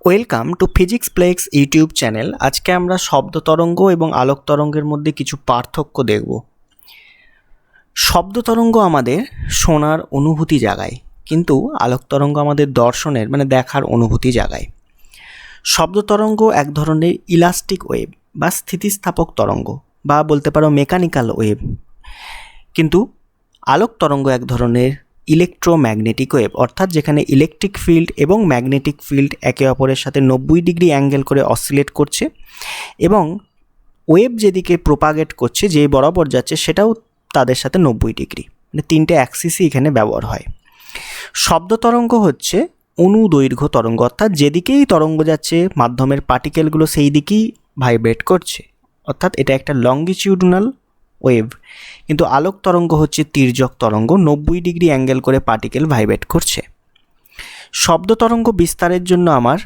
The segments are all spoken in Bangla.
Welcome to Physics Plex YouTube channel. আজকে আমরা শব্দ তরঙ্গ এবং আলোক তরঙ্গের মধ্যে কিছু পার্থক্য দেখব। শব্দ তরঙ্গ আমাদের শোনার অনুভূতি জাগায়, কিন্তু আলোক তরঙ্গ আমাদের দর্শনের দেখার অনুভূতি জাগায়। শব্দ তরঙ্গ এক ধরনের ইলাস্টিক ওয়েভ বা স্থিতিস্থাপক তরঙ্গ বা বলতে পারো মেকানিক্যাল ওয়েভ, কিন্তু আলোক তরঙ্গ এক ধরনের ইলেকট্রোম্যাগনেটিক ওয়েভ, অর্থাৎ যেখানে ইলেকট্রিক ফিল্ড এবং ম্যাগনেটিক ফিল্ড একে অপরের সাথে 90 ডিগ্রি অ্যাঙ্গেল করে অসিলেট করছে এবং ওয়েভ যেদিকে প্রোপাগেট করছে, যে বরাবর যাচ্ছে, সেটাও তাদের সাথে 90 ডিগ্রি, তিনটে অ্যাক্সিসই এখানে ব্যবহার হয়। শব্দ তরঙ্গ হচ্ছে অনুদৈর্ঘ্য তরঙ্গ, অর্থাৎ যেদিকেই তরঙ্গ যাচ্ছে মাধ্যমের পার্টিকেলগুলো সেই দিকেই ভাইব্রেট করছে, অর্থাৎ এটা একটা লঙ্গিটিউডনাল ওয়েভ। কিন্তু আলোক তরঙ্গ হচ্ছে তির্যক তরঙ্গ, 90 ডিগ্রি অ্যাঙ্গেল করে পার্টিকেল ভাইব্রেট করছে। শব্দ তরঙ্গ বিস্তারের জন্য আমার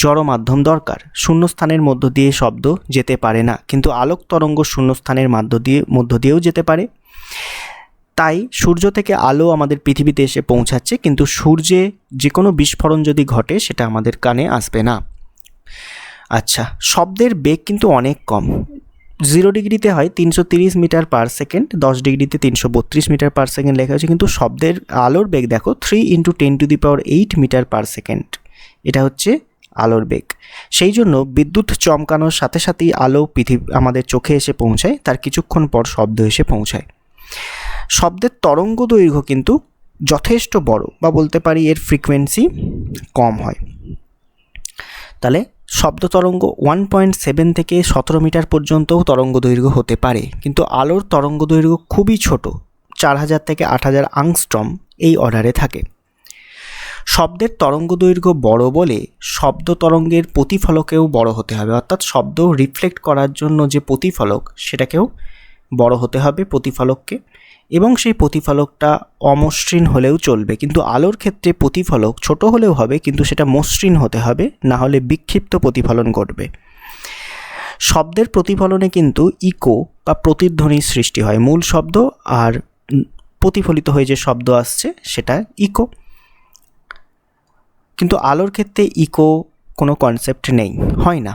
জড় মাধ্যম দরকার, শূন্যস্থানের মধ্য দিয়ে শব্দ যেতে পারে না, কিন্তু আলোক তরঙ্গ শূন্যস্থানের মধ্য দিয়েও যেতে পারে। তাই সূর্য থেকে আলো আমাদের পৃথিবীতে এসে পৌঁছাচ্ছে, কিন্তু সূর্যে যে কোনো বিস্ফোরণ যদি ঘটে সেটা আমাদের কানে আসবে না। আচ্ছা, শব্দের বেগ কিন্তু অনেক কম। 0 ডিগ্রিতে হয় 330 মিটার পার সেকেন্ড, 10 ডিগ্রিতে 332 মিটার পার সেকেন্ড লেখা হয়েছে, কিন্তু শব্দের আলোর বেগ দেখো 3 × 10⁸ মিটার পার সেকেন্ড, এটা হচ্ছে আলোর বেগ। সেই জন্য বিদ্যুৎ চমকানোর সাথে সাথেই আলো আমাদের চোখে এসে পৌঁছায়, তার কিছুক্ষণ পর শব্দ এসে পৌঁছায়। শব্দের তরঙ্গ দৈর্ঘ্য কিন্তু যথেষ্ট বড়, বা বলতে পারি এর ফ্রিকোয়েন্সি কম হয়। তাহলে শব্দ তরঙ্গ 1.7 থেকে 17 মিটার পর্যন্তও তরঙ্গ দৈর্ঘ্য হতে পারে, কিন্তু আলোর তরঙ্গ দৈর্ঘ্য খুবই ছোট, 4000 থেকে 8000 আংস্ট্রম এই অর্ডারে থাকে। শব্দের তরঙ্গ দৈর্ঘ্য বড় বলে শব্দ তরঙ্গের প্রতিফলকেও বড় হতে হবে, অর্থাৎ শব্দ রিফ্লেক্ট করার জন্য যে প্রতিফলক সেটাকেও বড় হতে হবে প্রতিফলককে, এবং সেই প্রতিফলকটা অমসৃণ হলেও চলবে। কিন্তু আলোর ক্ষেত্রে প্রতিফলক ছোট হলেও হবে, কিন্তু সেটা মসৃণ হতে হবে, না হলে বিক্ষিপ্ত প্রতিফলন ঘটবে। শব্দের প্রতিফলনে কিন্তু ইকো বা প্রতিধ্বনির সৃষ্টি হয়, মূল শব্দ আর প্রতিফলিত হয়ে যে শব্দ আসছে সেটা ইকো। কিন্তু আলোর ক্ষেত্রে ইকো কোনো কনসেপ্ট নেই, হয় না।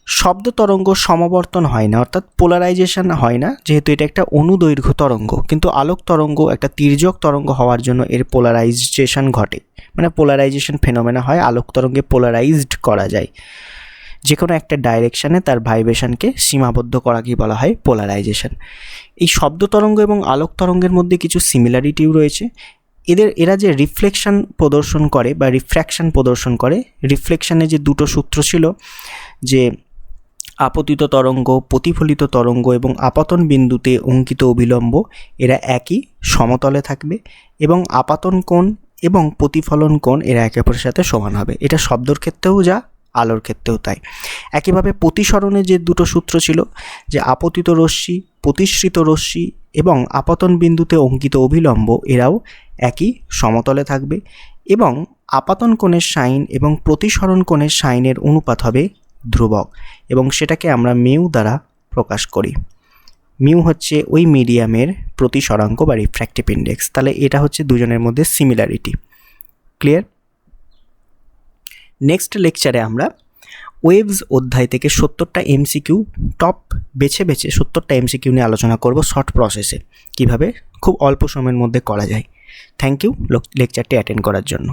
শব্দ তরঙ্গ সমাবর্তন হয় না, অর্থাৎ পোলারাইজেশন হয় না, যেহেতু এটা একটা অনুদৈর্ঘ্য তরঙ্গ। কিন্তু আলোক তরঙ্গ একটা তির্যক তরঙ্গ হওয়ার জন্য এর পোলারাইজেশন ঘটে, পোলারাইজেশন ফেনোমেনা হয়। আলোক তরঙ্গে পোলারাইজড করা যায়, যে কোনো একটা ডাইরেকশানে তার ভাইব্রেশনকে সীমাবদ্ধ করাকেই বলা হয় পোলারাইজেশন। এই শব্দ তরঙ্গ এবং আলোক তরঙ্গের মধ্যে কিছু সিমিলারিটিও রয়েছে। এরা যে রিফ্লেকশন প্রদর্শন করে বা রিফ্র্যাকশন প্রদর্শন করে, রিফ্লেকশনে যে দুটো সূত্র ছিল, যে আপতিত তরঙ্গ, প্রতিফলিত তরঙ্গ এবং আপাতন বিন্দুতে অঙ্কিত অভিলম্ব, এরা একই সমতলে থাকবে, এবং আপাতন কোণ এবং প্রতিফলন কোণ এরা একে অপরের সাথে সমান হবে। এটা শব্দর ক্ষেত্রেও যা, আলোর ক্ষেত্রেও তাই। একইভাবে প্রতিসরণে যে দুটো সূত্র ছিল, যে আপতিত রশ্মি, প্রতিসৃত রশ্মি এবং আপাতন বিন্দুতে অঙ্কিত অভিলম্ব, এরাও একই সমতলে থাকবে, এবং আপাতন কোণের সাইন এবং প্রতিসরণ কোণের সাইনের অনুপাত হবে ধ্রুবক, এবং সেটাকে আমরা মিউ দ্বারা প্রকাশ করি। মিউ হচ্ছে ওই মিডিয়ামের প্রতিসরাঙ্ক বা রিফ্র্যাক্টিভ ইন্ডেক্স। তাহলে এটা হচ্ছে দুজনের মধ্যে সিমিলারিটি। ক্লিয়ার? নেক্সট লেকচারে আমরা ওয়েভস অধ্যায় থেকে 70টা এমসিকিউ টপ বেছে 70টা এমসিকিউ নিয়ে আলোচনা করব শর্ট প্রসেসে, কিভাবে খুব অল্প সময়ের মধ্যে করা যায়। থ্যাংক ইউ লেকচারটি অ্যাটেন্ড করার জন্য।